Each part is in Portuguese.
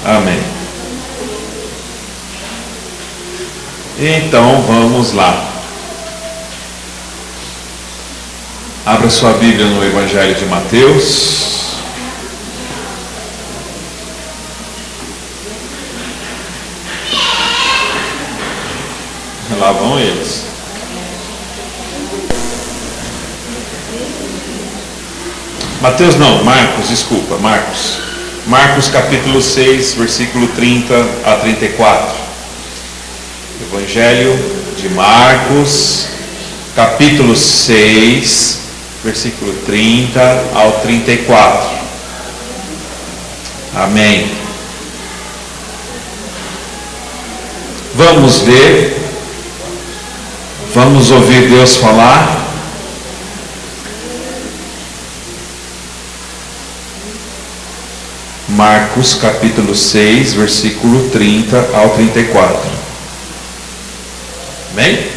Amém. Então vamos lá. Abra sua Bíblia no Evangelho de Mateus. Lá vão eles. Mateus não, Marcos, desculpa, Marcos. Marcos capítulo 6, versículo 30 a 34. Evangelho de Marcos, capítulo 6, versículo 30 ao 34. Amém. Vamos ver, vamos ouvir Deus falar. Marcos capítulo 6, versículo 30 ao 34. Amém?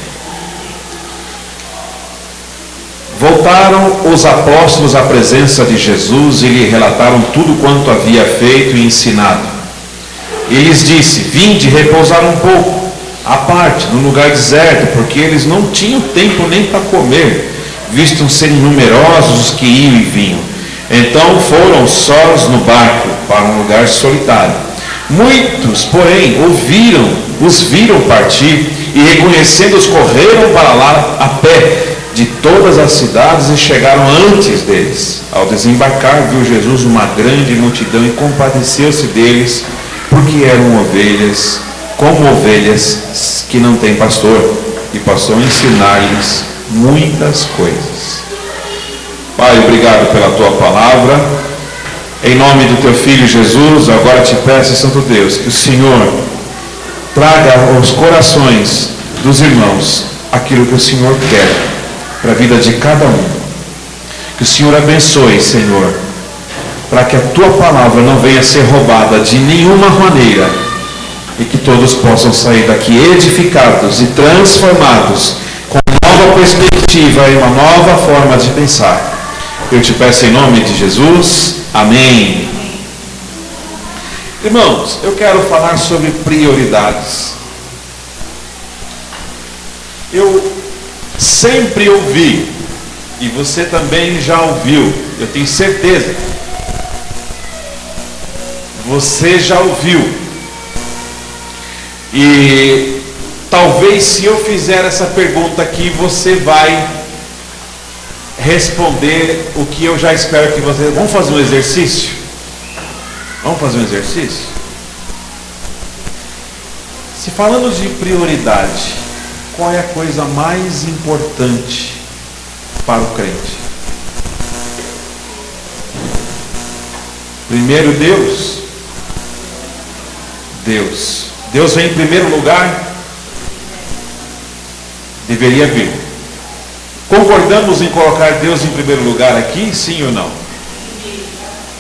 Voltaram os apóstolos à presença de Jesus e lhe relataram tudo quanto havia feito e ensinado. E lhes disse: vinde repousar um pouco, à parte, num lugar deserto, porque eles não tinham tempo nem para comer, visto serem numerosos os que iam e vinham. Então foram sós no barco para um lugar solitário. Muitos, porém, os viram partir e, reconhecendo-os, correram para lá a pé de todas as cidades e chegaram antes deles. Ao desembarcar, viu Jesus uma grande multidão e compadeceu-se deles, porque eram ovelhas, como ovelhas que não têm pastor, e passou a ensinar-lhes muitas coisas. Pai, obrigado pela tua palavra. Em nome do teu Filho Jesus, agora te peço, Santo Deus, que o Senhor traga aos corações dos irmãos aquilo que o Senhor quer para a vida de cada um. Que o Senhor abençoe, Senhor, para que a tua palavra não venha a ser roubada de nenhuma maneira, e que todos possam sair daqui edificados e transformados com uma nova perspectiva e uma nova forma de pensar. Eu te peço em nome de Jesus. Amém. Irmãos, eu quero falar sobre prioridades. Eu sempre ouvi, e você também já ouviu, eu tenho certeza, você já ouviu, e talvez se eu fizer essa pergunta aqui, você vai responder o que eu já espero que você... Vamos fazer um exercício? Vamos fazer um exercício? Se falando de prioridade, qual é a coisa mais importante para o crente? Primeiro, Deus. Deus vem em primeiro lugar? Deveria vir. Concordamos em colocar Deus em primeiro lugar aqui, sim ou não?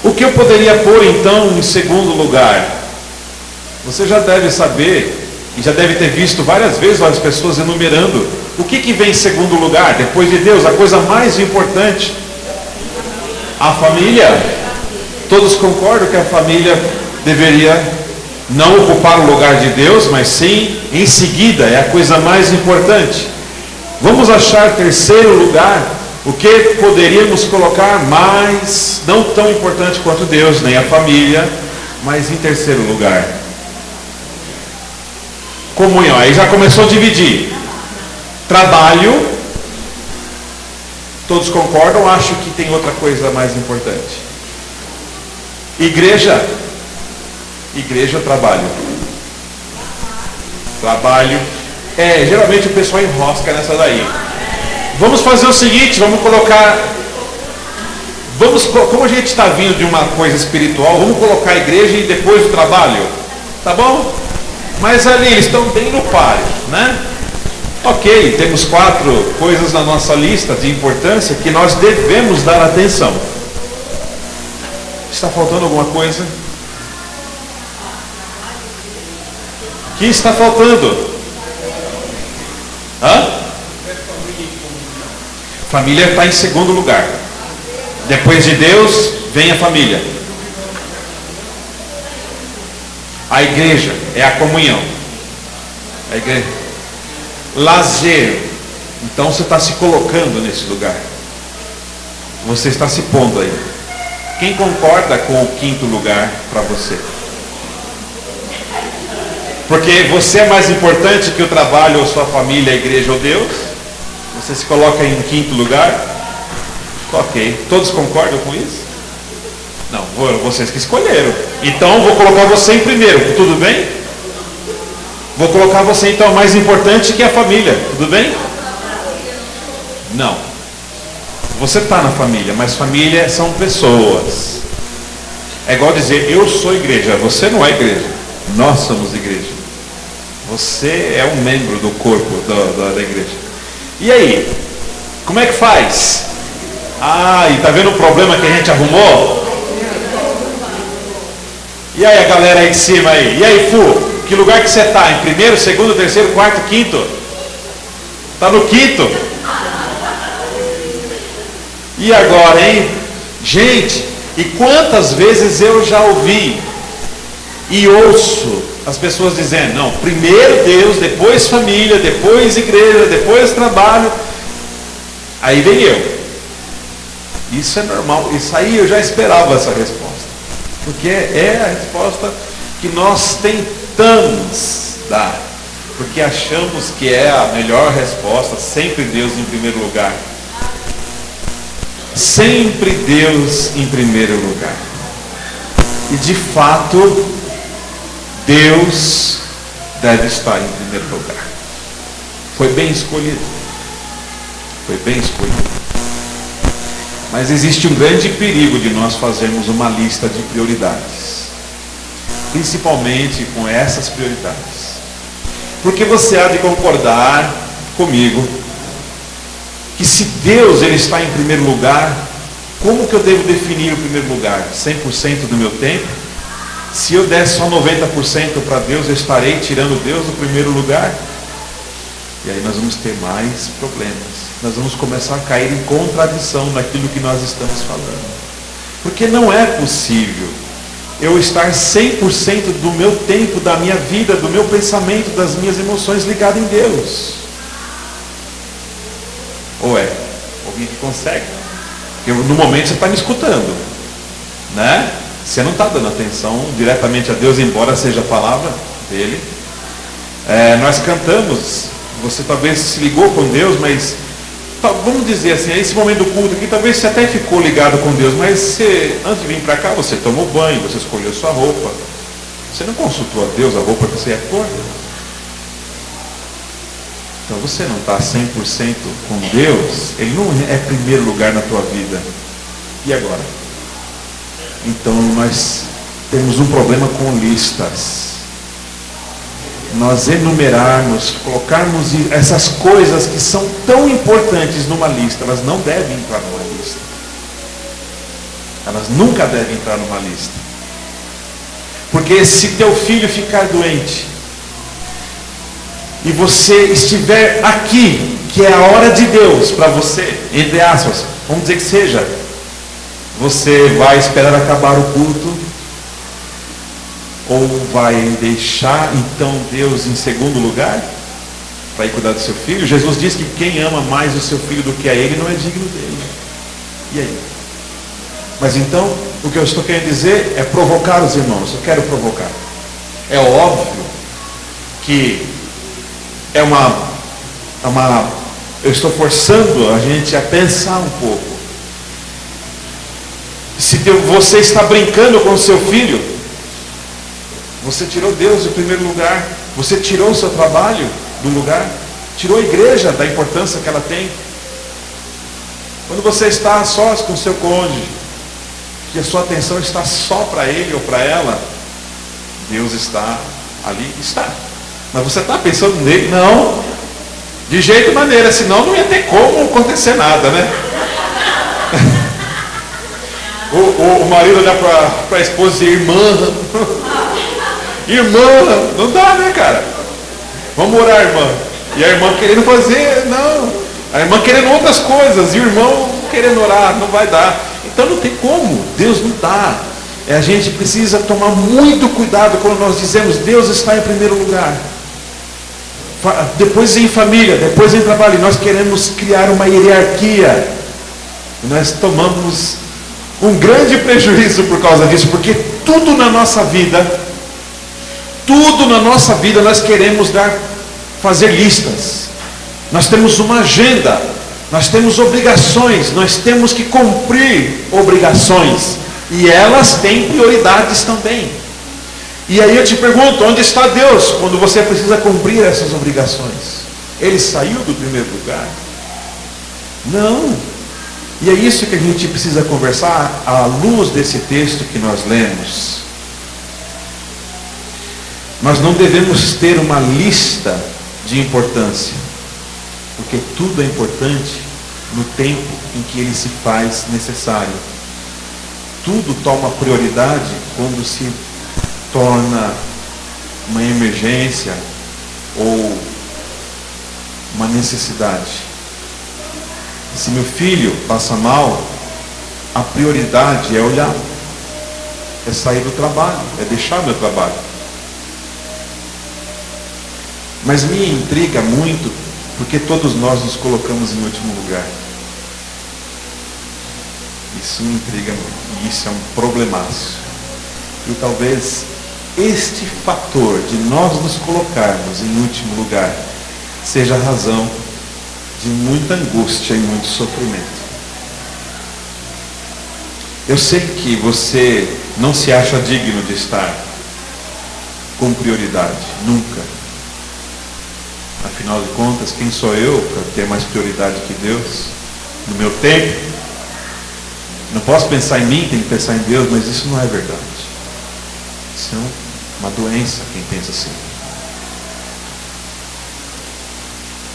O que eu poderia pôr então em segundo lugar? Você já deve saber, e já deve ter visto várias vezes as pessoas enumerando o que vem em segundo lugar, depois de Deus, a coisa mais importante. A família. Todos concordam que a família deveria não ocupar o lugar de Deus, mas sim em seguida, é a coisa mais importante. Vamos achar terceiro lugar, o que poderíamos colocar mais, não tão importante quanto Deus, nem a família, mas em terceiro lugar. Comunhão, aí já começou a dividir. Trabalho, todos concordam, acho que tem outra coisa mais importante. Igreja, trabalho. Geralmente o pessoal enrosca nessa daí. Vamos fazer o seguinte, como a gente está vindo de uma coisa espiritual, vamos colocar a igreja e depois o trabalho, tá bom? Mas ali eles estão bem no páreo, né? Ok, temos 4 coisas na nossa lista de importância que nós devemos dar atenção. Está faltando alguma coisa? O que está faltando? Família está em segundo lugar. Depois de Deus, vem a família. A igreja é a comunhão. A igreja. Lazer. Então você está se colocando nesse lugar. Você está se pondo aí. Quem concorda com o quinto lugar para você? Porque você é mais importante que o trabalho, ou sua família, a igreja ou Deus? Você se coloca em quinto lugar? Ok. Todos concordam com isso? Não, vocês que escolheram. Então vou colocar você em primeiro, tudo bem? Vou colocar você então mais importante que a família, tudo bem? Não. Você está na família, mas família são pessoas. É igual dizer, eu sou igreja. Você não é igreja. Nós somos igreja. Você é um membro do corpo da igreja. E aí? Como é que faz? Ah, e tá vendo o problema que a gente arrumou? E aí a galera aí de cima aí? E aí, Fu? Que lugar que você está? Em primeiro, segundo, terceiro, quarto, quinto? Está no quinto? E agora, hein? Gente, e quantas vezes eu já ouvi e ouço as pessoas dizendo, não, primeiro Deus, depois família, depois igreja, depois trabalho, aí vem eu. Isso é normal, isso aí eu já esperava essa resposta, porque é a resposta que nós tentamos dar, porque achamos que é a melhor resposta, sempre Deus em primeiro lugar. Sempre Deus em primeiro lugar. E de fato, Deus deve estar em primeiro lugar. Foi bem escolhido. Foi bem escolhido. Mas existe um grande perigo de nós fazermos uma lista de prioridades. Principalmente com essas prioridades. Porque você há de concordar comigo que se Deus ele está em primeiro lugar, como que eu devo definir o primeiro lugar? 100% do meu tempo? Se eu der só 90% para Deus, eu estarei tirando Deus do primeiro lugar? E aí nós vamos ter mais problemas. Nós vamos começar a cair em contradição naquilo que nós estamos falando. Porque não é possível eu estar 100% do meu tempo, da minha vida, do meu pensamento, das minhas emoções ligado em Deus. Ou é? Alguém que consegue? Porque no momento você está me escutando, né? Você não está dando atenção diretamente a Deus, embora seja a palavra dele. Nós cantamos, você talvez se ligou com Deus, mas vamos dizer assim, esse momento do culto aqui, talvez você até ficou ligado com Deus, mas você, antes de vir para cá, você tomou banho, você escolheu sua roupa. Você não consultou a Deus a roupa que você ia pôr? Então você não está 100% com Deus, Ele não é primeiro lugar na tua vida. E agora? Então nós temos um problema com listas. Nós enumerarmos, colocarmos essas coisas que são tão importantes numa lista, elas não devem entrar numa lista. Elas nunca devem entrar numa lista. Porque se teu filho ficar doente, e você estiver aqui, que é a hora de Deus para você, entre aspas, vamos dizer que seja, você vai esperar acabar o culto, ou vai deixar então Deus em segundo lugar, para ir cuidar do seu filho? Jesus diz que quem ama mais o seu filho do que a ele não é digno dele. E aí? Mas então, o que eu estou querendo dizer é provocar os irmãos. Eu quero provocar. É óbvio que eu estou forçando a gente a pensar um pouco. Se você está brincando com o seu filho, você tirou Deus do primeiro lugar, você tirou o seu trabalho do lugar, tirou a igreja da importância que ela tem. Quando você está a sós com o seu cônjuge, que a sua atenção está só para ele ou para ela, Deus está ali, está. Mas você está pensando nele? Não, de jeito maneira, senão não ia ter como acontecer nada, né? o marido olhar para a esposa e dizer, irmã, não dá, né, cara? Vamos orar, irmã. E a irmã querendo fazer, não. A irmã querendo outras coisas, e o irmão querendo orar, não vai dar. Então não tem como, Deus não dá. A gente precisa tomar muito cuidado quando nós dizemos Deus está em primeiro lugar. Depois em família, depois em trabalho. E nós queremos criar uma hierarquia. E nós tomamos um grande prejuízo por causa disso, porque tudo na nossa vida nós queremos fazer listas. Nós temos uma agenda, nós temos obrigações, nós temos que cumprir obrigações. E elas têm prioridades também. E aí eu te pergunto, onde está Deus quando você precisa cumprir essas obrigações? Ele saiu do primeiro lugar? Não. E é isso que a gente precisa conversar à luz desse texto que nós lemos. Nós não devemos ter uma lista de importância, porque tudo é importante no tempo em que ele se faz necessário. Tudo toma prioridade quando se torna uma emergência ou uma necessidade. Se meu filho passa mal, a prioridade é olhar, é sair do trabalho, é deixar meu trabalho. Mas me intriga muito, porque todos nós nos colocamos em último lugar. Isso me intriga muito, e isso é um problemaço. E talvez este fator de nós nos colocarmos em último lugar seja a razão de muita angústia e muito sofrimento. Eu sei que você não se acha digno de estar com prioridade, nunca. Afinal de contas, quem sou eu para ter mais prioridade que Deus? No meu tempo? Não posso pensar em mim, tenho que pensar em Deus, mas isso não é verdade. Isso é uma doença, quem pensa assim.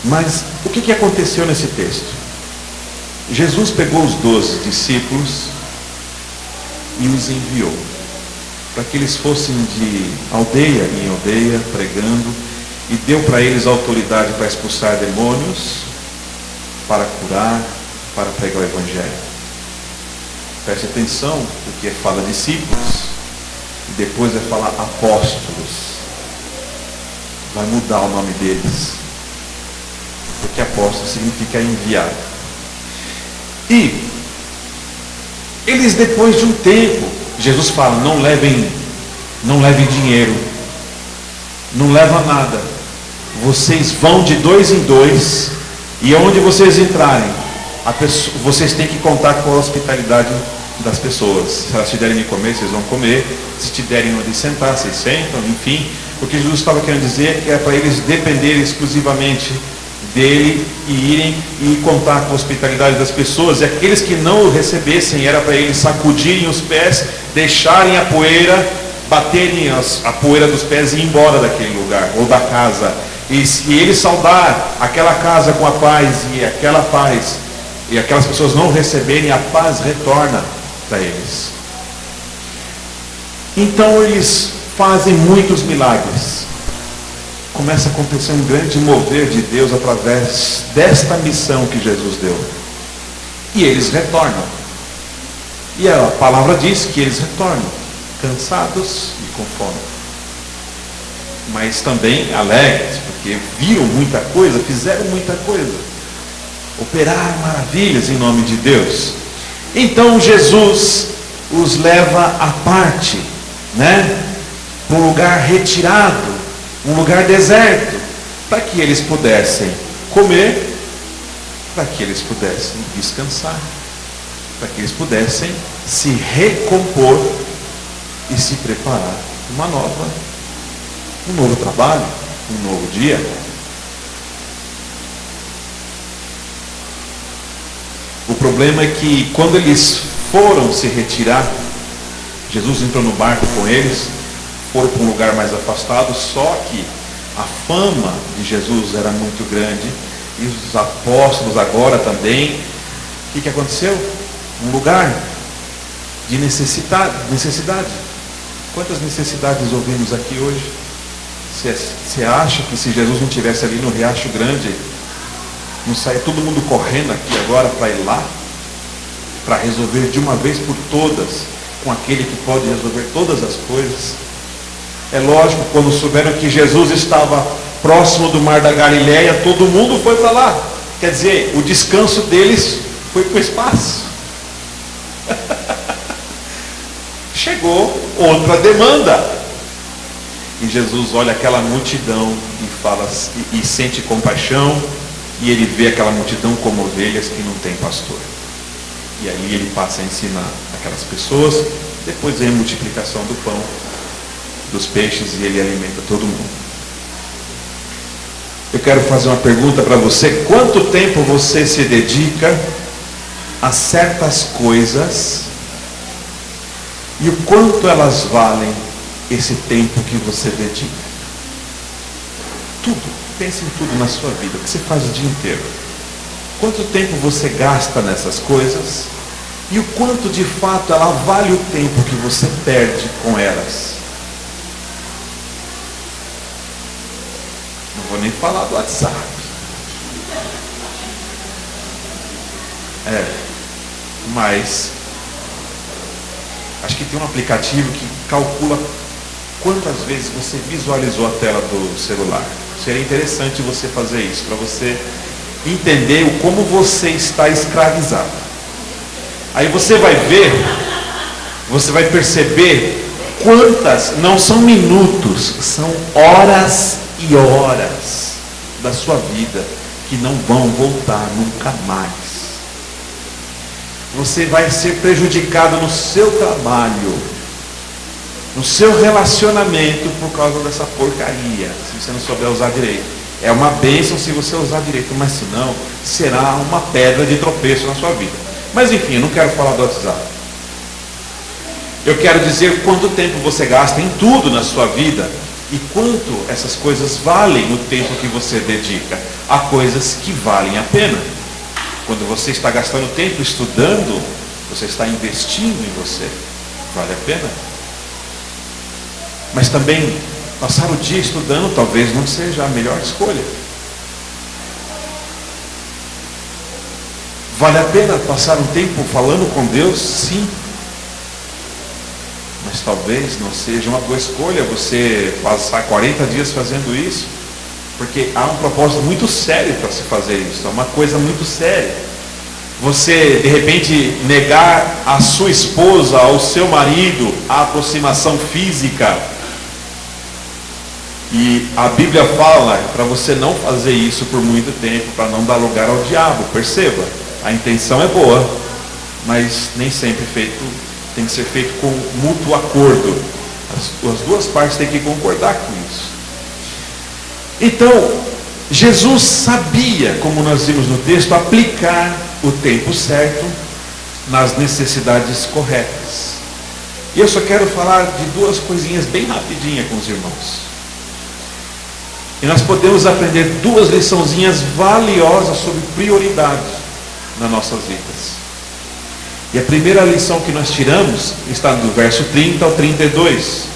Mas o que aconteceu nesse texto? Jesus pegou os 12 discípulos e os enviou para que eles fossem de aldeia em aldeia pregando, e deu para eles autoridade para expulsar demônios, para curar, para pregar o Evangelho. Preste atenção, porque fala discípulos e depois vai falar apóstolos. Vai mudar o nome deles, porque apóstolo significa enviado. E eles, depois de um tempo, Jesus fala, não levem dinheiro, não leva nada, vocês vão de 2 em 2, e onde vocês entrarem, vocês têm que contar com a hospitalidade das pessoas. Se elas te derem de comer, vocês vão comer. Se te derem onde sentar, vocês sentam. Enfim, o que Jesus estava querendo dizer é que é para eles dependerem exclusivamente dele e irem e contar com a hospitalidade das pessoas. E aqueles que não o recebessem, era para eles sacudirem os pés, deixarem a poeira, baterem a poeira dos pés e ir embora daquele lugar ou da casa. E se ele saudar aquela casa com a paz, e aquela paz e aquelas pessoas não receberem, a paz retorna para eles. Então eles fazem muitos milagres. Começa a acontecer um grande mover de Deus através desta missão que Jesus deu. E eles retornam. E a palavra diz que eles retornam cansados e com fome, mas também alegres, porque viram muita coisa, fizeram muita coisa, operaram maravilhas em nome de Deus. Então Jesus os leva à parte, para um lugar retirado, um lugar deserto, para que eles pudessem comer, para que eles pudessem descansar, para que eles pudessem se recompor e se preparar para um novo trabalho, um novo dia. O problema é que quando eles foram se retirar, Jesus entrou no barco com eles, foram para um lugar mais afastado, só que a fama de Jesus era muito grande, e os apóstolos agora também. O que aconteceu? Um lugar de necessidade. Quantas necessidades ouvimos aqui hoje? Você acha que se Jesus não estivesse ali no Riacho Grande, não saia todo mundo correndo aqui agora para ir lá? para resolver de uma vez por todas com aquele que pode resolver todas as coisas. É lógico, quando souberam que Jesus estava próximo do mar da Galileia, todo mundo foi para lá. Quer dizer, o descanso deles foi para o espaço. Chegou outra demanda. E Jesus olha aquela multidão e fala, e sente compaixão, e ele vê aquela multidão como ovelhas que não tem pastor. E aí ele passa a ensinar aquelas pessoas. Depois vem a multiplicação do pão, dos peixes, e ele alimenta todo mundo. Eu quero fazer uma pergunta para você: quanto tempo você se dedica a certas coisas e o quanto elas valem esse tempo que você dedica? Tudo, pense em tudo na sua vida, o que você faz o dia inteiro. Quanto tempo você gasta nessas coisas e o quanto de fato ela vale o tempo que você perde com elas? Não vou nem falar do WhatsApp. Mas acho que tem um aplicativo que calcula quantas vezes você visualizou a tela do celular. Seria interessante você fazer isso, para você entender o como você está escravizado. Aí você vai ver, você vai perceber quantas, não são minutos, são horas e horas da sua vida que não vão voltar nunca mais. Você vai ser prejudicado no seu trabalho, no seu relacionamento, por causa dessa porcaria, se você não souber usar direito. É uma bênção se você usar direito, mas se não, será uma pedra de tropeço na sua vida. Mas enfim, eu não quero falar do WhatsApp. Eu quero dizer quanto tempo você gasta em tudo na sua vida e quanto essas coisas valem o tempo que você dedica a coisas que valem a pena. Quando você está gastando tempo estudando, você está investindo em você. Vale a pena? Mas também, passar o dia estudando talvez não seja a melhor escolha. Vale a pena passar um tempo falando com Deus? Sim. Mas talvez não seja uma boa escolha você passar 40 dias fazendo isso, porque há um propósito muito sério para se fazer isso, é uma coisa muito séria. Você, de repente, negar à sua esposa, ao seu marido, a aproximação física. E a Bíblia fala para você não fazer isso por muito tempo, para não dar lugar ao diabo. Perceba, a intenção é boa, mas nem sempre tem que ser feito com mútuo acordo. As duas partes têm que concordar com isso. Então, Jesus sabia, como nós vimos no texto, aplicar o tempo certo nas necessidades corretas. E eu só quero falar de duas coisinhas bem rapidinha com os irmãos. E nós podemos aprender duas liçãozinhas valiosas sobre prioridade nas nossas vidas. E a primeira lição que nós tiramos está do verso 30 ao 32.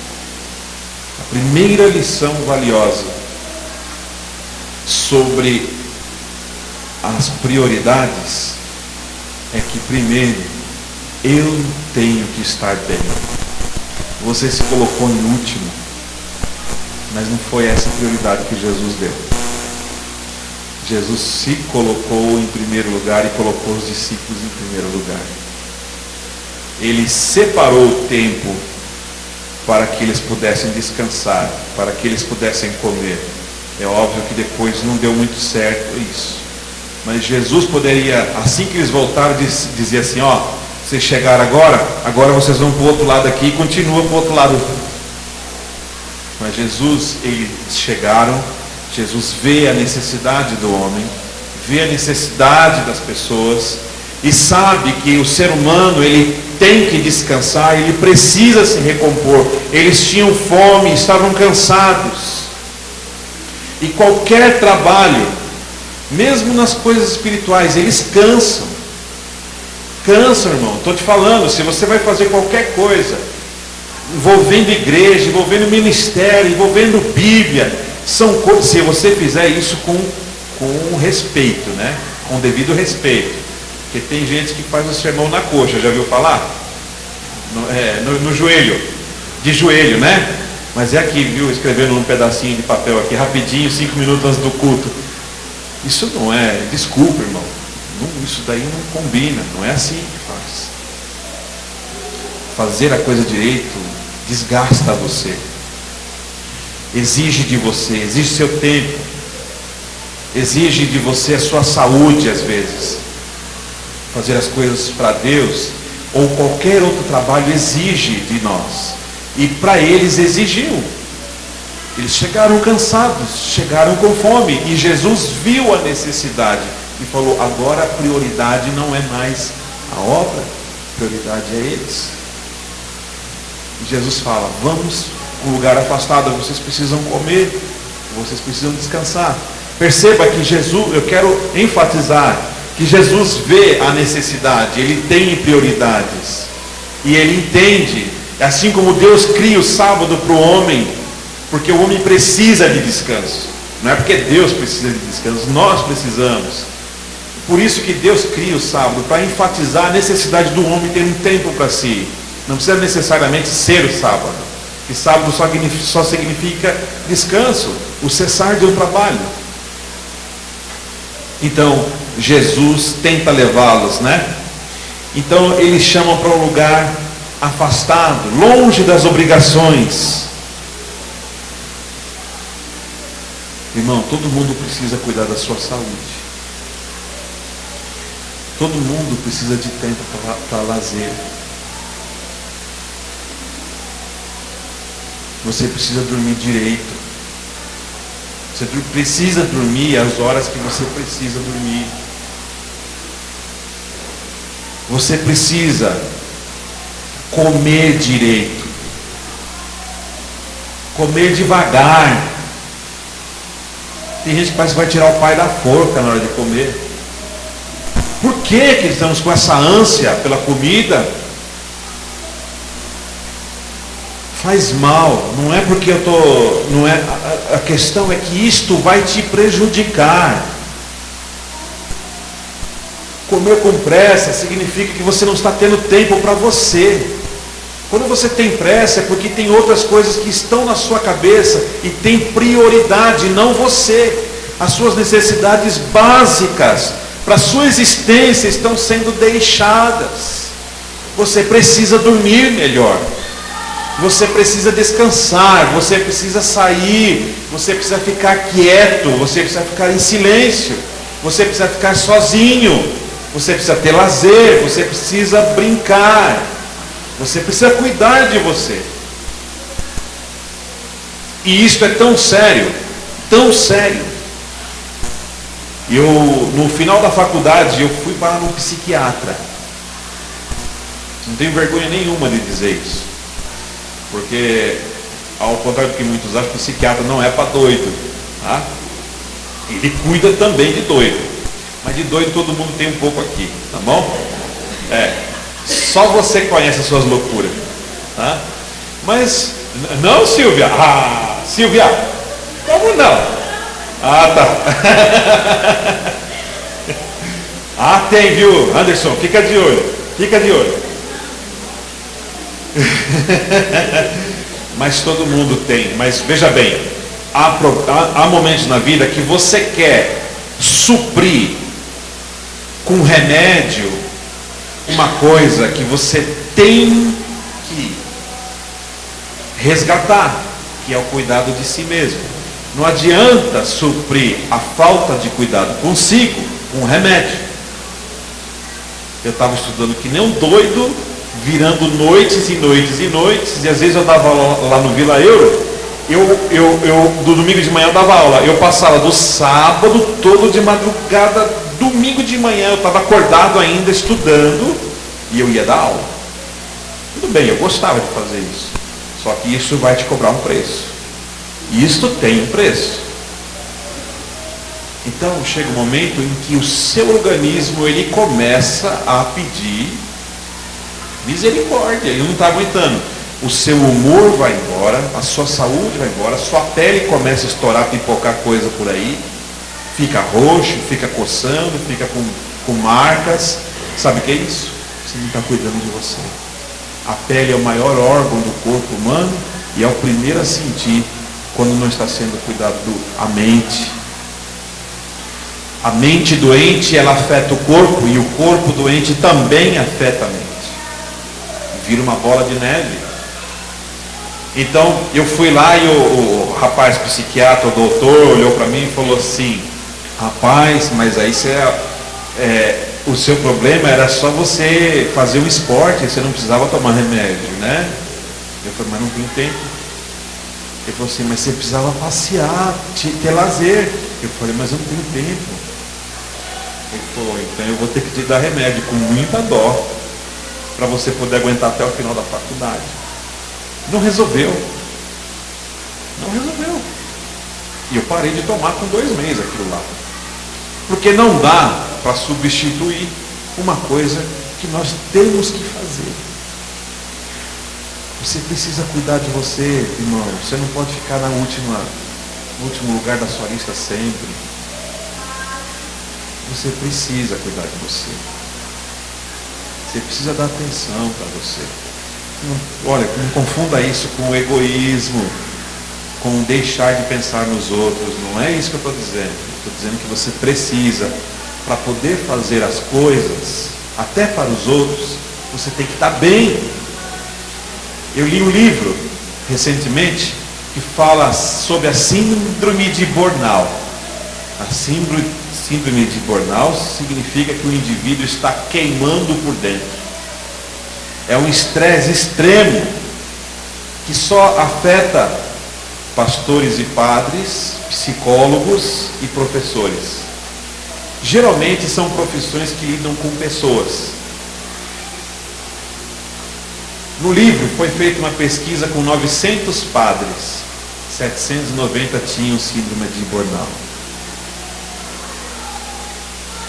A primeira lição valiosa sobre as prioridades é que, primeiro, eu tenho que estar bem. Você se colocou em último, mas não foi essa a prioridade que Jesus deu. Jesus se colocou em primeiro lugar e colocou os discípulos em primeiro lugar. Ele separou o tempo para que eles pudessem descansar, para que eles pudessem comer. É óbvio que depois não deu muito certo isso. Mas Jesus poderia, assim que eles voltaram, dizer assim: ó, vocês chegaram agora vocês vão para o outro lado aqui e continuam para o outro lado. Mas eles chegaram, Jesus vê a necessidade do homem, vê a necessidade das pessoas e sabe que o ser humano, ele tem que descansar, ele precisa se recompor. Eles tinham fome, estavam cansados. E qualquer trabalho, mesmo nas coisas espirituais, eles cansam. Cansam, irmão. Estou te falando, se você vai fazer qualquer coisa envolvendo igreja, envolvendo ministério, envolvendo Bíblia, se você fizer isso com respeito, né? Com devido respeito. Porque tem gente que faz o sermão na coxa, já viu falar? No joelho, de joelho, né? Mas é aqui, viu, escrevendo num pedacinho de papel aqui, rapidinho, 5 minutos antes do culto. Isso não é, desculpa, irmão, isso daí não combina, não é assim que faz. Fazer a coisa direito desgasta você, exige de você, exige seu tempo, exige de você a sua saúde às vezes. Fazer as coisas para Deus ou qualquer outro trabalho exige de nós, e para eles exigiu. Eles chegaram cansados, chegaram com fome, e Jesus viu a necessidade e falou: agora a prioridade não é mais a obra, a prioridade é eles. E Jesus fala: vamos para um lugar afastado, vocês precisam comer, vocês precisam descansar. Perceba que Jesus, eu quero enfatizar que Jesus vê a necessidade, Ele tem prioridades, e Ele entende, assim como Deus cria o sábado para o homem, porque o homem precisa de descanso, não é porque Deus precisa de descanso, nós precisamos. Por isso que Deus cria o sábado, para enfatizar a necessidade do homem ter um tempo para si. Não precisa necessariamente ser o sábado, que sábado só significa descanso, o cessar de um trabalho. Então Jesus tenta levá-los, né? Então eles chamam para um lugar afastado, longe das obrigações. Irmão, todo mundo precisa cuidar da sua saúde. Todo mundo precisa de tempo para lazer. Você precisa dormir direito. Você precisa dormir as horas que você precisa dormir. Você precisa comer direito. Comer devagar. Tem gente que parece que vai tirar o pai da forca na hora de comer. Por que estamos com essa ânsia pela comida? Faz mal, não é porque eu estou. Não é, a questão é que isto vai te prejudicar. Comer com pressa significa que você não está tendo tempo para você. Quando você tem pressa é porque tem outras coisas que estão na sua cabeça e tem prioridade, não você. As suas necessidades básicas para a sua existência estão sendo deixadas. Você precisa dormir melhor. Você precisa descansar, você precisa sair, você precisa ficar quieto, você precisa ficar em silêncio, você precisa ficar sozinho, você precisa ter lazer, você precisa brincar, você precisa cuidar de você. E isso é tão sério, tão sério. No final da faculdade, eu fui para um psiquiatra. Não tenho vergonha nenhuma de dizer isso. Porque, ao contrário do que muitos acham, que o psiquiatra não é para doido, tá? Ele cuida também de doido, mas de doido todo mundo tem um pouco aqui, tá bom? Só você conhece as suas loucuras, tá? Mas, não, Silvia? Silvia, como não? Tá. Tem, viu, Anderson? Fica de olho. Mas todo mundo tem. Mas veja bem, há momentos na vida que você quer suprir com remédio uma coisa que você tem que resgatar, que é o cuidado de si mesmo. Não adianta suprir a falta de cuidado consigo com remédio. Eu estava estudando que nem um doido, virando noites e noites e noites, e às vezes eu dava aula lá no Vila Euro, do domingo de manhã eu dava aula, eu passava do sábado todo de madrugada, domingo de manhã eu estava acordado ainda estudando, e eu ia dar aula. Tudo bem, eu gostava de fazer isso, só que isso vai te cobrar um preço, e isto tem um preço. Então chega um momento em que o seu organismo ele começa a pedir misericórdia, ele não está aguentando. O seu humor vai embora, a sua saúde vai embora, a sua pele começa a estourar, pipocar coisa por aí, fica roxo, fica coçando, fica com marcas, Sabe o que é isso? Você não está cuidando de você. A pele é o maior órgão do corpo humano e é o primeiro a sentir quando não está sendo cuidado. A mente. A mente doente, ela afeta o corpo, e o corpo doente também afeta a mente. Vira uma bola de neve. Então, eu fui lá e o rapaz psiquiatra, o doutor, olhou para mim e falou assim: rapaz, mas aí o seu problema era só você fazer um esporte, você não precisava tomar remédio, né? Eu falei, mas não tenho tempo. Ele falou assim, mas você precisava passear, ter lazer. Eu falei, mas eu não tenho tempo. Ele falou, então eu vou ter que te dar remédio com muita dó, para você poder aguentar até o final da faculdade. Não resolveu. Não resolveu. E eu parei de tomar com 2 meses aquilo lá. Porque não dá para substituir uma coisa que nós temos que fazer. Você precisa cuidar de você, irmão. Você não pode ficar no último lugar da sua lista sempre. Você precisa cuidar de você. Você precisa dar atenção para você. Olha, não confunda isso com o egoísmo, com deixar de pensar nos outros. Não é isso que eu estou dizendo. Estou dizendo que você precisa, para poder fazer as coisas, até para os outros, você tem que estar bem. Eu li um livro recentemente que fala sobre a síndrome de burnout. A síndrome de burnout significa que o indivíduo está queimando por dentro. É um estresse extremo que só afeta pastores e padres, psicólogos e professores. Geralmente são profissões que lidam com pessoas. No livro foi feita uma pesquisa com 900 padres. 790 tinham síndrome de burnout.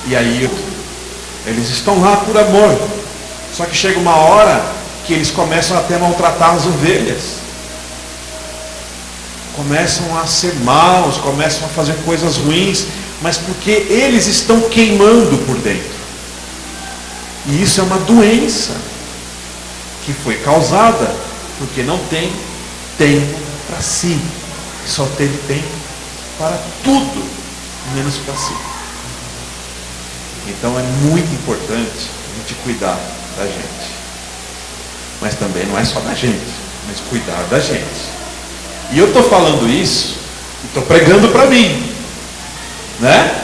E aí eles estão lá por amor. Só que chega uma hora que eles começam até a maltratar as ovelhas. Começam a ser maus, começam a fazer coisas ruins, mas porque eles estão queimando por dentro. E isso é uma doença que foi causada porque não tem tempo para si. Só teve tempo para tudo, menos para si. Então é muito importante a gente cuidar da gente. Mas também não é só da gente, mas cuidar da gente. E eu estou falando isso, e estou pregando para mim, né?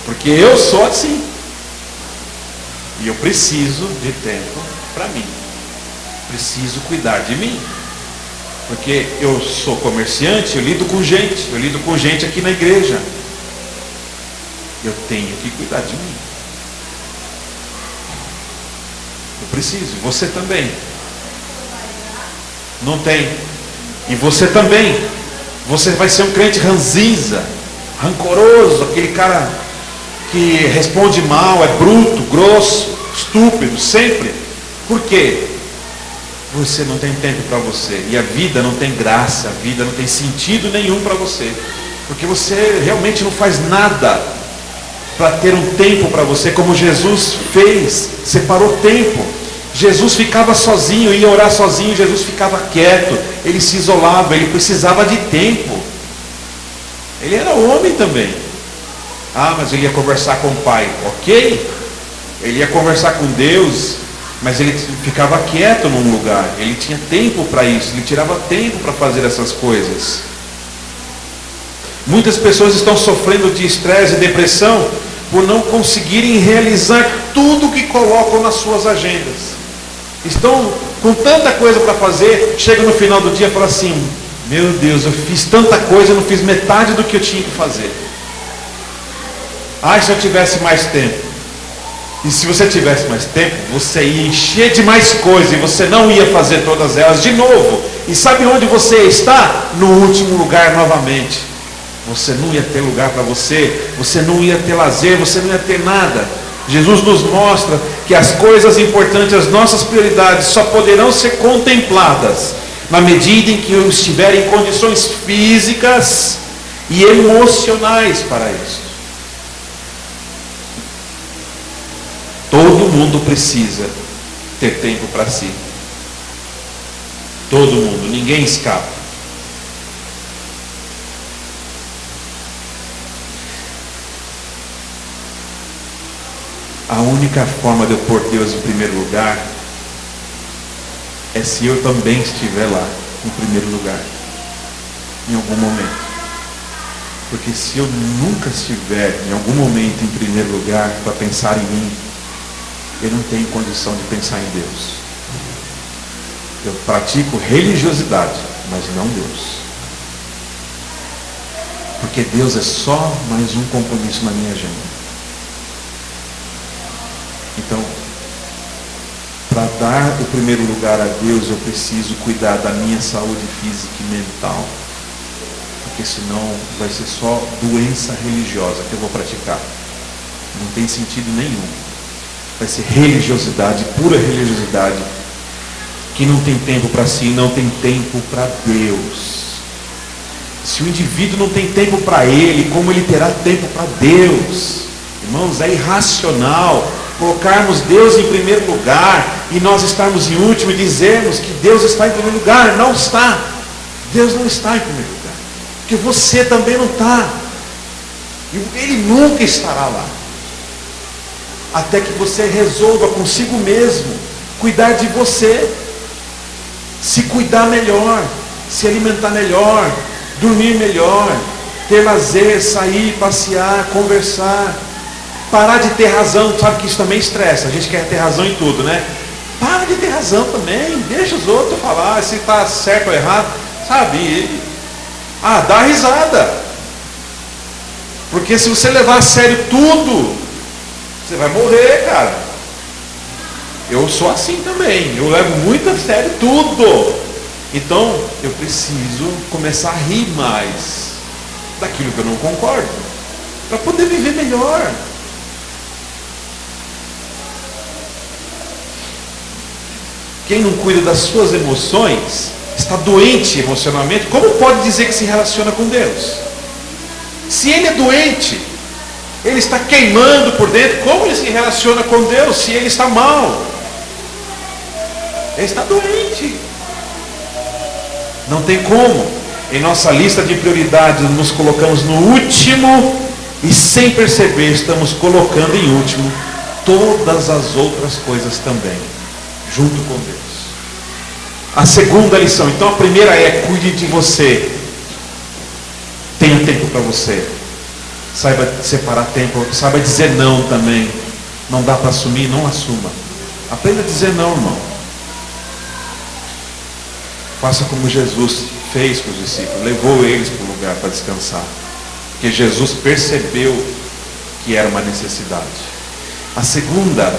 Porque eu sou assim. E eu preciso de tempo para mim. Preciso cuidar de mim. Porque eu sou comerciante, eu lido com gente aqui na igreja. Eu tenho que cuidar de mim. Eu preciso, você também. Não tem. E você também. Você vai ser um crente ranzinza, rancoroso, aquele cara que responde mal, é bruto, grosso, estúpido, sempre. Por quê? Você não tem tempo para você. E a vida não tem graça, a vida não tem sentido nenhum para você. Porque você realmente não faz nada para ter um tempo para você, como Jesus fez, separou tempo. Jesus ficava sozinho, ia orar sozinho, Jesus ficava quieto, ele se isolava, ele precisava de tempo. Ele era homem também. Mas ele ia conversar com o Pai, ok? Ele ia conversar com Deus, mas ele ficava quieto num lugar, ele tinha tempo para isso, ele tirava tempo para fazer essas coisas. Muitas pessoas estão sofrendo de estresse e depressão por não conseguirem realizar tudo que colocam nas suas agendas. Estão com tanta coisa para fazer, chega no final do dia e fala assim: meu Deus, eu fiz tanta coisa, eu não fiz metade do que eu tinha que fazer. Se eu tivesse mais tempo. E se você tivesse mais tempo, você ia encher de mais coisa e você não ia fazer todas elas de novo. E sabe onde você está? No último lugar novamente. Você não ia ter lugar para você, você não ia ter lazer, você não ia ter nada. Jesus nos mostra que as coisas importantes, as nossas prioridades, só poderão ser contempladas na medida em que eu estiver em condições físicas e emocionais para isso. Todo mundo precisa ter tempo para si. Todo mundo, ninguém escapa. A única forma de eu pôr Deus em primeiro lugar é se eu também estiver lá, em primeiro lugar, em algum momento. Porque se eu nunca estiver, em algum momento, em primeiro lugar, para pensar em mim, eu não tenho condição de pensar em Deus. Eu pratico religiosidade, mas não Deus. Porque Deus é só mais um compromisso na minha agenda. Então, para dar o primeiro lugar a Deus, eu preciso cuidar da minha saúde física e mental. Porque senão vai ser só doença religiosa que eu vou praticar. Não tem sentido nenhum. Vai ser religiosidade, pura religiosidade, que não tem tempo para si, não tem tempo para Deus. Se o indivíduo não tem tempo para ele, como ele terá tempo para Deus? Irmãos, é irracional colocarmos Deus em primeiro lugar e nós estarmos em último e dizermos que Deus está em primeiro lugar. Não está. Deus não está em primeiro lugar. Porque você também não está. E Ele nunca estará lá. Até que você resolva consigo mesmo cuidar de você. Se cuidar melhor. Se alimentar melhor. Dormir melhor. Ter lazer, sair, passear, conversar. Parar de ter razão. Sabe que isso também estressa. A gente quer ter razão em tudo, né? Para de ter razão também. Deixa os outros falar se está certo ou errado. Sabe? Dá risada. Porque se você levar a sério tudo, você vai morrer, cara. Eu sou assim também. Eu levo muito a sério tudo. Então, eu preciso começar a rir mais daquilo que eu não concordo, para poder viver melhor. Quem não cuida das suas emoções está doente emocionalmente. Como pode dizer que se relaciona com Deus? Se ele é doente, ele está queimando por dentro, como ele se relaciona com Deus se ele está mal? Ele está doente. Não tem como. Em nossa lista de prioridades nos colocamos no último e sem perceber estamos colocando em último todas as outras coisas também, junto com Deus. A segunda lição, então a primeira é: cuide de você. Tenha tempo para você. Saiba separar tempo, saiba dizer não também. Não dá para assumir, não assuma. Aprenda a dizer não, irmão. Faça como Jesus fez com os discípulos, levou eles para o lugar para descansar. Porque Jesus percebeu que era uma necessidade. A segunda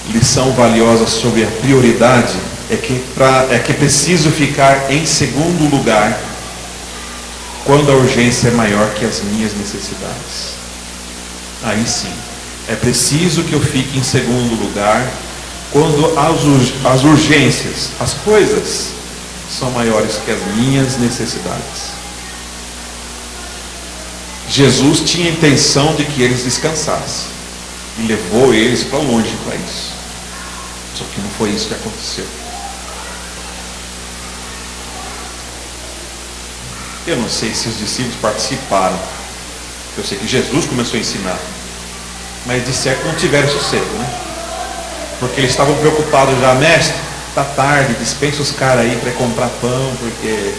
lição valiosa sobre a prioridade é que é preciso ficar em segundo lugar quando a urgência é maior que as minhas necessidades. Aí sim, é preciso que eu fique em segundo lugar quando as urgências, as coisas, são maiores que as minhas necessidades. Jesus tinha a intenção de que eles descansassem e levou eles para longe para isso. Só que não foi isso que aconteceu. Eu não sei se os discípulos participaram. Eu sei que Jesus começou a ensinar, mas de certo não tiveram sossego, né? Porque eles estavam preocupados já: mestre, está tarde, dispensa os caras aí para comprar pão, porque...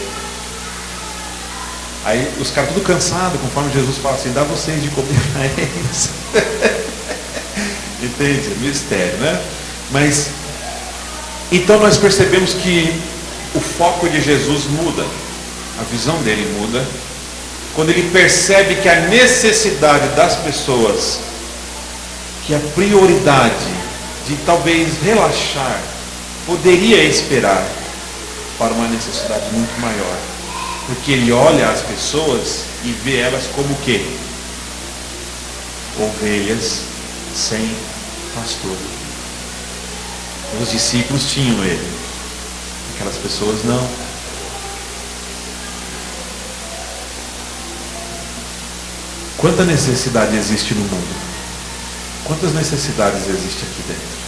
Aí os caras tudo cansados, conforme Jesus fala assim: dá vocês de comer para eles. Entende? Mistério, né? Mas, então nós percebemos que o foco de Jesus muda, a visão dele muda, quando ele percebe que a necessidade das pessoas, que a prioridade de talvez relaxar, poderia esperar para uma necessidade muito maior. Porque ele olha as pessoas e vê elas como o quê? Ovelhas sem pastor. Os discípulos tinham ele, aquelas pessoas não. Quanta necessidade existe no mundo? Quantas necessidades existem aqui dentro?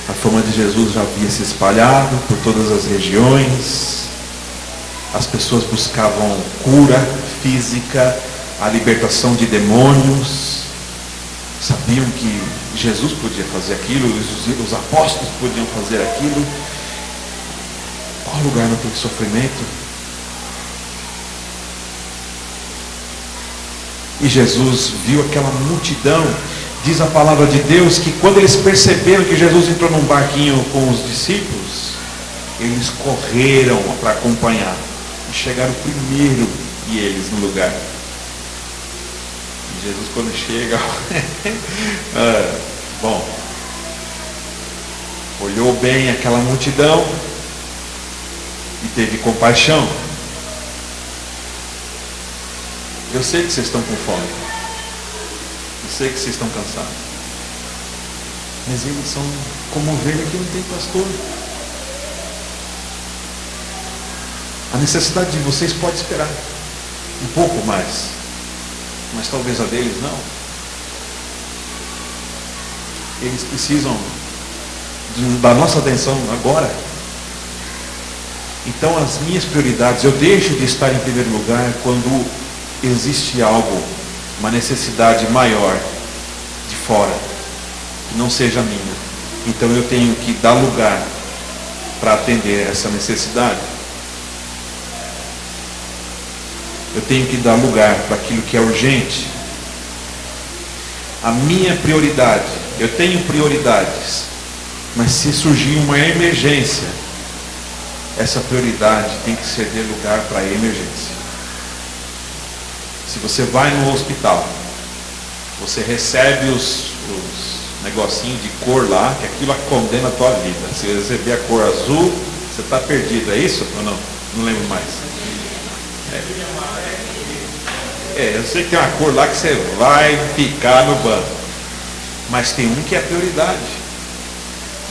A fama de Jesus já havia se espalhado por todas as regiões. As pessoas buscavam cura física, a libertação de demônios. Sabiam que Jesus podia fazer aquilo, os apóstolos podiam fazer aquilo. Qual lugar naquele sofrimento? E Jesus viu aquela multidão. Diz a palavra de Deus que quando eles perceberam que Jesus entrou num barquinho com os discípulos, eles correram para acompanhar. E chegaram primeiro que eles no lugar. E Jesus, quando chega, olhou bem aquela multidão e teve compaixão. Eu sei que vocês estão com fome. Eu sei que vocês estão cansados. Mas eles são como ovelha que não tem pastor. A necessidade de vocês pode esperar um pouco mais, mas talvez a deles não. Eles precisam da nossa atenção agora. Então as minhas prioridades, eu deixo de estar em primeiro lugar quando existe algo, uma necessidade maior de fora, que não seja minha. Então eu tenho que dar lugar para atender essa necessidade. Eu tenho que dar lugar para aquilo que é urgente. A minha prioridade, eu tenho prioridades, mas se surgir uma emergência, essa prioridade tem que ceder lugar para a emergência. Se você vai no hospital, você recebe os negocinhos de cor lá, que aquilo condena a tua vida. Se você receber a cor azul, você está perdido, é isso ou não? Não lembro mais. Eu sei que tem uma cor lá que você vai ficar no banco. Mas tem um que é prioridade.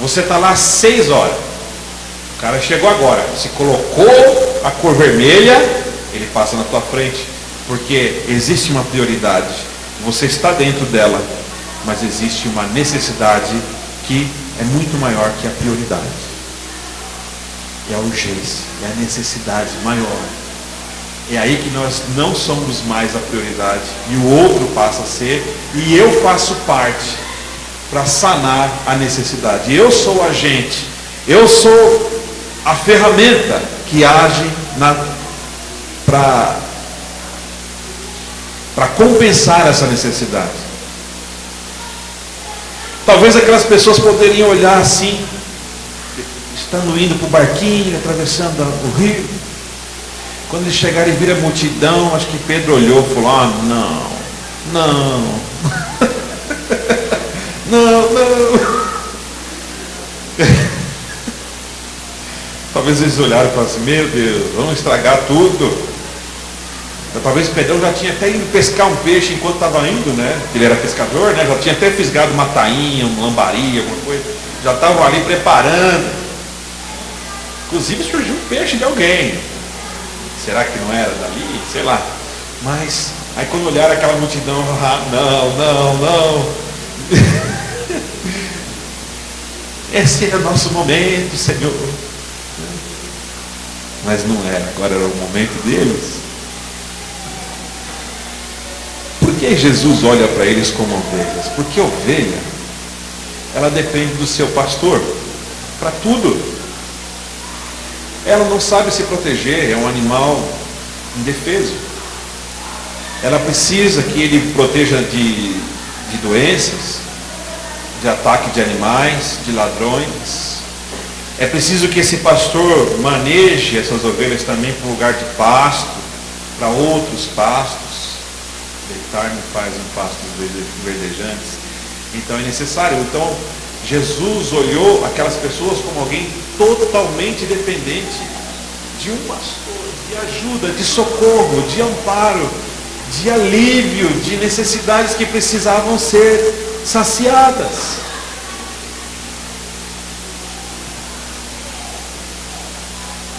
Você está lá 6 horas. O cara chegou agora. Se colocou a cor vermelha, ele passa na tua frente. Porque existe uma prioridade. Você está dentro dela. Mas existe uma necessidade que é muito maior que a prioridade. É a urgência. É a necessidade maior. É aí que nós não somos mais a prioridade e o outro passa a ser, e eu faço parte para sanar a necessidade. Eu sou o agente, eu sou a ferramenta que age para compensar essa necessidade. Talvez aquelas pessoas poderiam olhar assim, estando indo para o barquinho, atravessando o rio. Quando eles chegaram e viram a multidão, acho que Pedro olhou e falou: não. Talvez eles olharam e falaram assim: meu Deus, vamos estragar tudo. Talvez Pedrão já tinha até ido pescar um peixe enquanto estava indo, né? Ele era pescador, né? Já tinha até fisgado uma tainha, um lambari, alguma coisa. Já estavam ali preparando. Inclusive surgiu um peixe de alguém. Será que não era dali? Sei lá. Mas, aí quando olharam aquela multidão, não. Esse é o nosso momento, Senhor. Mas não era, agora era o momento deles. Por que Jesus olha para eles como ovelhas? Porque ovelha, ela depende do seu pastor para tudo. Ela não sabe se proteger, é um animal indefeso. Ela precisa que ele proteja de doenças, de ataque de animais, de ladrões. É preciso que esse pastor maneje essas ovelhas também para um lugar de pasto, para outros pastos. Deitar-me faz em pastos verdejantes. Então é necessário. Então Jesus olhou aquelas pessoas como alguém totalmente dependente de um pastor, de ajuda, de socorro, de amparo, de alívio, de necessidades que precisavam ser saciadas.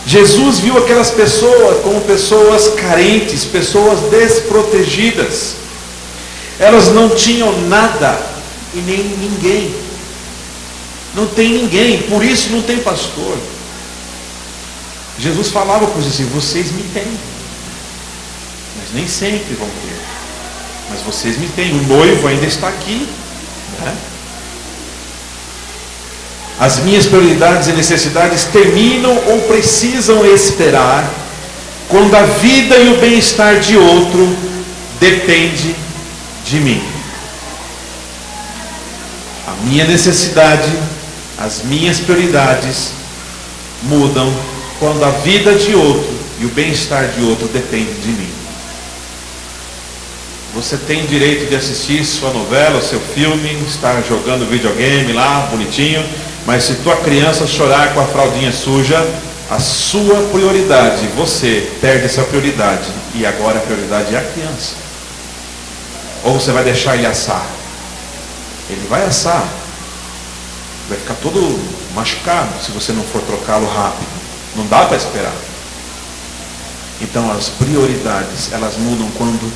Jesus viu aquelas pessoas como pessoas carentes, pessoas desprotegidas. Elas não tinham nada e nem ninguém. Não tem ninguém, por isso não tem pastor. Jesus falava para os discípulos: vocês me têm, mas nem sempre vão ter. Mas vocês me têm, o noivo ainda está aqui, né? As minhas prioridades e necessidades terminam ou precisam esperar quando a vida e o bem-estar de outro depende de mim. A minha necessidade, as minhas prioridades mudam quando a vida de outro e o bem-estar de outro depende de mim. Você tem direito de assistir sua novela, seu filme, estar jogando videogame lá, bonitinho, mas se tua criança chorar com a fraldinha suja, a sua prioridade, você perde essa prioridade, e agora a prioridade é a criança. Ou você vai deixar ele assar? Ele vai assar, vai ficar todo machucado se você não for trocá-lo rápido. Não dá para esperar. Então as prioridades, elas mudam quando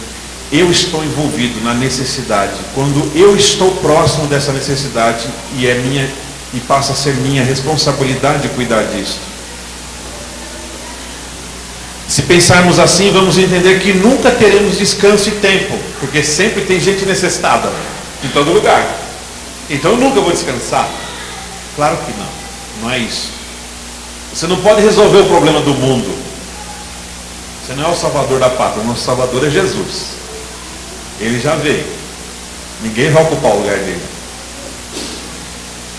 eu estou envolvido na necessidade, quando eu estou próximo dessa necessidade e é minha, e passa a ser minha responsabilidade cuidar disso. Se pensarmos assim, vamos entender que nunca teremos descanso e tempo, porque sempre tem gente necessitada em todo lugar. Então eu nunca vou descansar. Claro que não, não é isso. Você não pode resolver o problema do mundo. Você não é o salvador da pátria, o nosso salvador é Jesus. Ele já veio. Ninguém vai ocupar o lugar dele.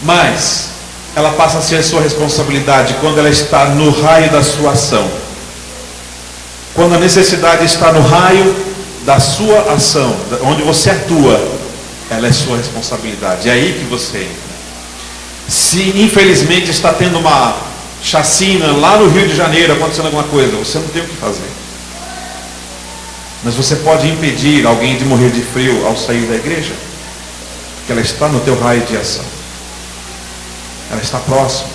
Mas ela passa a ser sua responsabilidade quando ela está no raio da sua ação. Quando a necessidade está no raio da sua ação, onde você atua, ela é sua responsabilidade. É aí que você entra. Se infelizmente está tendo uma chacina lá no Rio de Janeiro, acontecendo alguma coisa, você não tem o que fazer. Mas você pode impedir alguém de morrer de frio ao sair da igreja, porque ela está no teu raio de ação. Ela está próxima.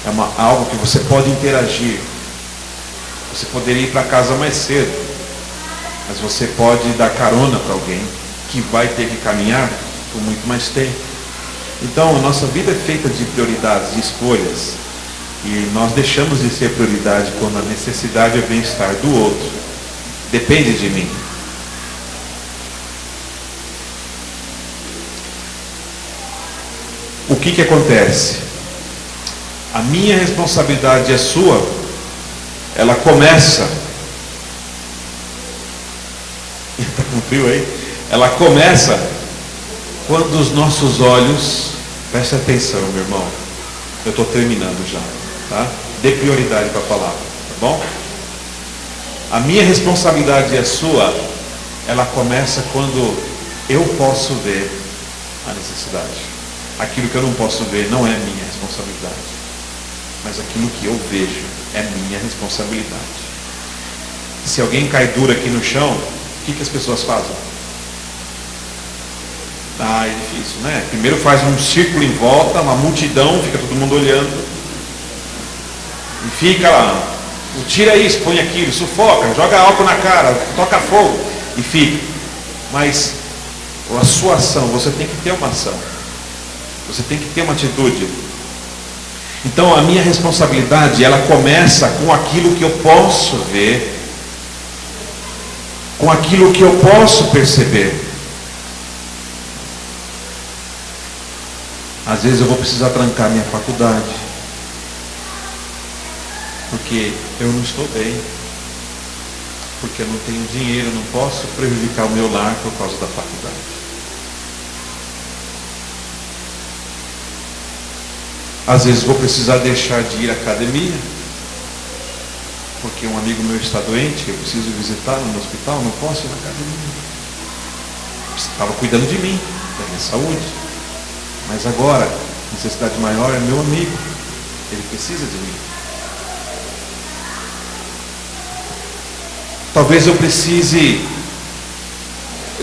É algo que você pode interagir. Você poderia ir para casa mais cedo, mas você pode dar carona para alguém que vai ter que caminhar por muito mais tempo. Então a nossa vida é feita de prioridades, de escolhas, e nós deixamos de ser prioridade quando a necessidade e o bem-estar do outro depende de mim. O que acontece? A minha responsabilidade e a sua, ela começa, está com frio aí? Ela começa quando os nossos olhos, preste atenção, meu irmão, eu estou terminando já, tá? Dê prioridade para a palavra, tá bom? A minha responsabilidade e a sua, ela começa quando eu posso ver a necessidade. Aquilo que eu não posso ver não é minha responsabilidade, mas aquilo que eu vejo é minha responsabilidade. Se alguém cai duro aqui no chão, o que as pessoas fazem? É difícil, né? Primeiro faz um círculo em volta, uma multidão, fica todo mundo olhando, e fica lá, tira isso, põe aquilo, sufoca, joga álcool na cara, toca fogo, e fica. Mas a sua ação, você tem que ter uma ação, você tem que ter uma atitude. Então a minha responsabilidade, ela começa com aquilo que eu posso ver, com aquilo que eu posso perceber. Às vezes eu vou precisar trancar minha faculdade, porque eu não estou bem, porque eu não tenho dinheiro, eu não posso prejudicar o meu lar por causa da faculdade. Às vezes vou precisar deixar de ir à academia, porque um amigo meu está doente, eu preciso visitar no hospital, não posso ir na academia. Estava cuidando de mim, da minha saúde. Mas agora, a necessidade maior é meu amigo. Ele precisa de mim. Talvez eu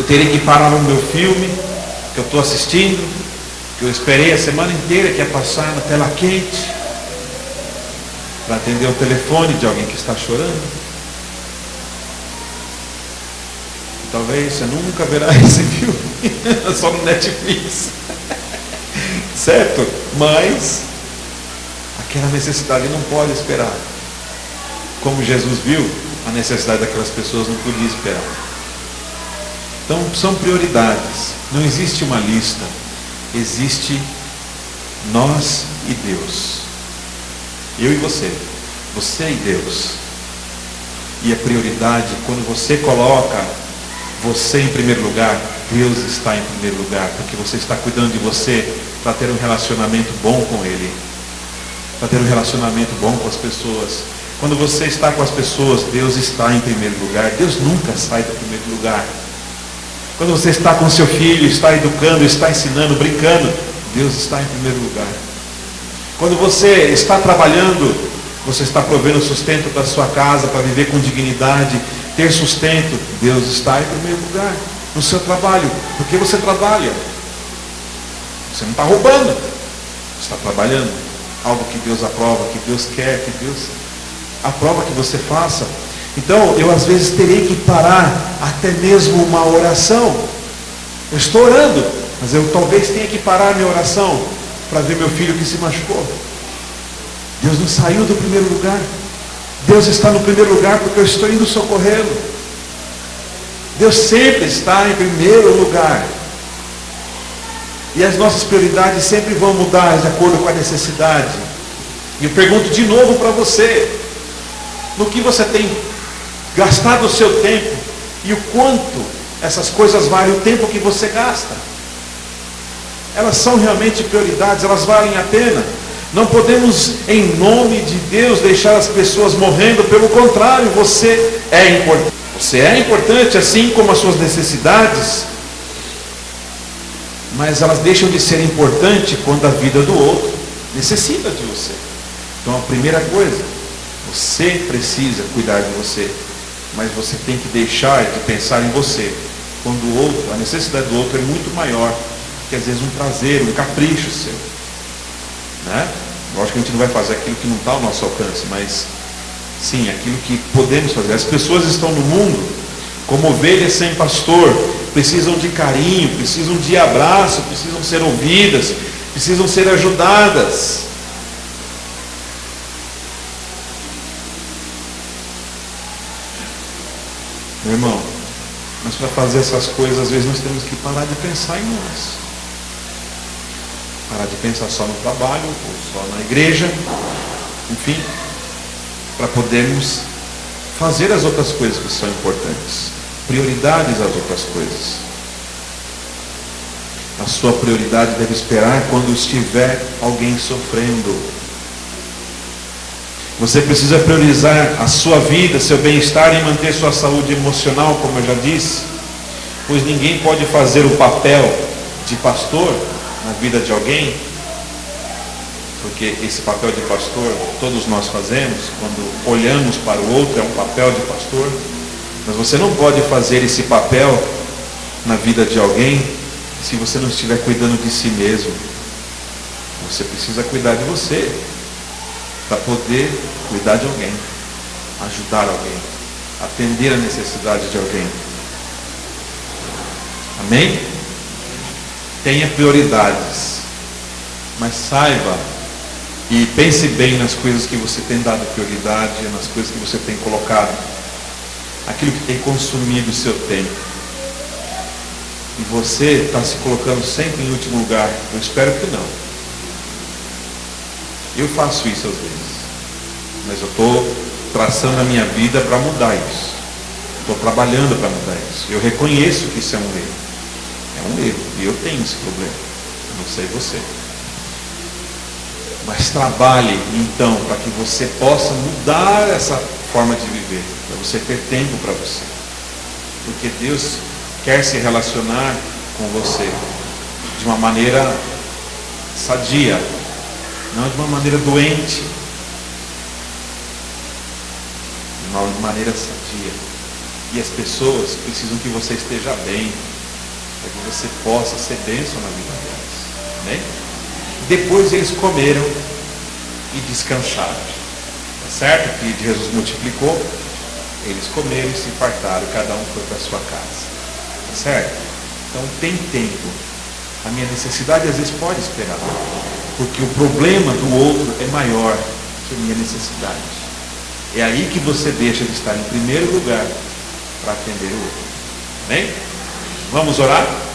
terei que parar no meu filme, que eu estou assistindo, que eu esperei a semana inteira, que ia passar na tela quente, para atender o telefone de alguém que está chorando. Talvez você nunca verá esse filme, só no Netflix. Certo? Mas aquela necessidade não pode esperar. Como Jesus viu, a necessidade daquelas pessoas não podia esperar. Então são prioridades. Não existe uma lista. Existe nós e Deus. Eu e você. Você e Deus. E a prioridade, quando você coloca você em primeiro lugar, Deus está em primeiro lugar, porque você está cuidando de você para ter um relacionamento bom com Ele, para ter um relacionamento bom com as pessoas. Quando você está com as pessoas, Deus está em primeiro lugar. Deus nunca sai do primeiro lugar. Quando você está com seu filho, está educando, está ensinando, brincando, Deus está em primeiro lugar. Quando você está trabalhando, você está provendo o sustento da sua casa para viver com dignidade, ter sustento, Deus está em primeiro lugar no seu trabalho, porque você trabalha. Você não está roubando, você está trabalhando. Algo que Deus aprova, que Deus quer, que Deus aprova que você faça. Então, eu às vezes terei que parar até mesmo uma oração. Eu estou orando, mas eu talvez tenha que parar a minha oração para ver meu filho que se machucou. Deus não saiu do primeiro lugar. Deus está no primeiro lugar porque eu estou indo socorrê-lo. Deus sempre está em primeiro lugar. E as nossas prioridades sempre vão mudar de acordo com a necessidade. E eu pergunto de novo para você: no que você tem gastado o seu tempo e o quanto essas coisas valem o tempo que você gasta? Elas são realmente prioridades? Elas valem a pena? Não podemos, em nome de Deus, deixar as pessoas morrendo. Pelo contrário, você é importante. Você é importante, assim como as suas necessidades, mas elas deixam de ser importantes quando a vida do outro necessita de você. Então, a primeira coisa, você precisa cuidar de você, mas você tem que deixar de pensar em você quando o outro, a necessidade do outro é muito maior que às vezes um prazer, um capricho seu, né? Lógico que a gente não vai fazer aquilo que não está ao nosso alcance, mas sim, aquilo que podemos fazer. As pessoas estão no mundo como ovelhas sem pastor, precisam de carinho, precisam de abraço, precisam ser ouvidas, precisam ser ajudadas. Meu irmão, mas para fazer essas coisas, às vezes nós temos que parar de pensar em nós. Parar de pensar só no trabalho, ou só na igreja, enfim, para podermos fazer as outras coisas que são importantes. Prioridades às outras coisas. A sua prioridade deve esperar quando estiver alguém sofrendo. Você precisa priorizar a sua vida, seu bem-estar e manter sua saúde emocional, como eu já disse, pois ninguém pode fazer o papel de pastor na vida de alguém, porque esse papel de pastor todos nós fazemos, quando olhamos para o outro é um papel de pastor, mas você não pode fazer esse papel na vida de alguém se você não estiver cuidando de si mesmo. Você precisa cuidar de você para poder cuidar de alguém, ajudar alguém, atender a necessidade de alguém. Amém? Tenha prioridades, mas saiba e pense bem nas coisas que você tem dado prioridade, nas coisas que você tem colocado, aquilo que tem consumido o seu tempo. E você está se colocando sempre em último lugar. Eu espero que não. Eu faço isso às vezes, mas eu estou traçando a minha vida para mudar isso. Estou trabalhando para mudar isso. Eu reconheço que isso é um erro. É um erro, e eu tenho esse problema. Eu não sei você. Mas trabalhe então para que você possa mudar essa forma de viver, para você ter tempo para você. Porque Deus quer se relacionar com você de uma maneira sadia, não de uma maneira doente, de uma maneira sadia. E as pessoas precisam que você esteja bem, para que você possa ser bênção na vida delas. Amém? Depois eles comeram e descansaram. Tá certo? Que Jesus multiplicou, eles comeram e se fartaram, cada um foi para a sua casa. certo? Então tem tempo. A minha necessidade às vezes pode esperar, porque o problema do outro é maior que a minha necessidade. É aí que você deixa de estar em primeiro lugar para atender o outro. Amém? Vamos orar?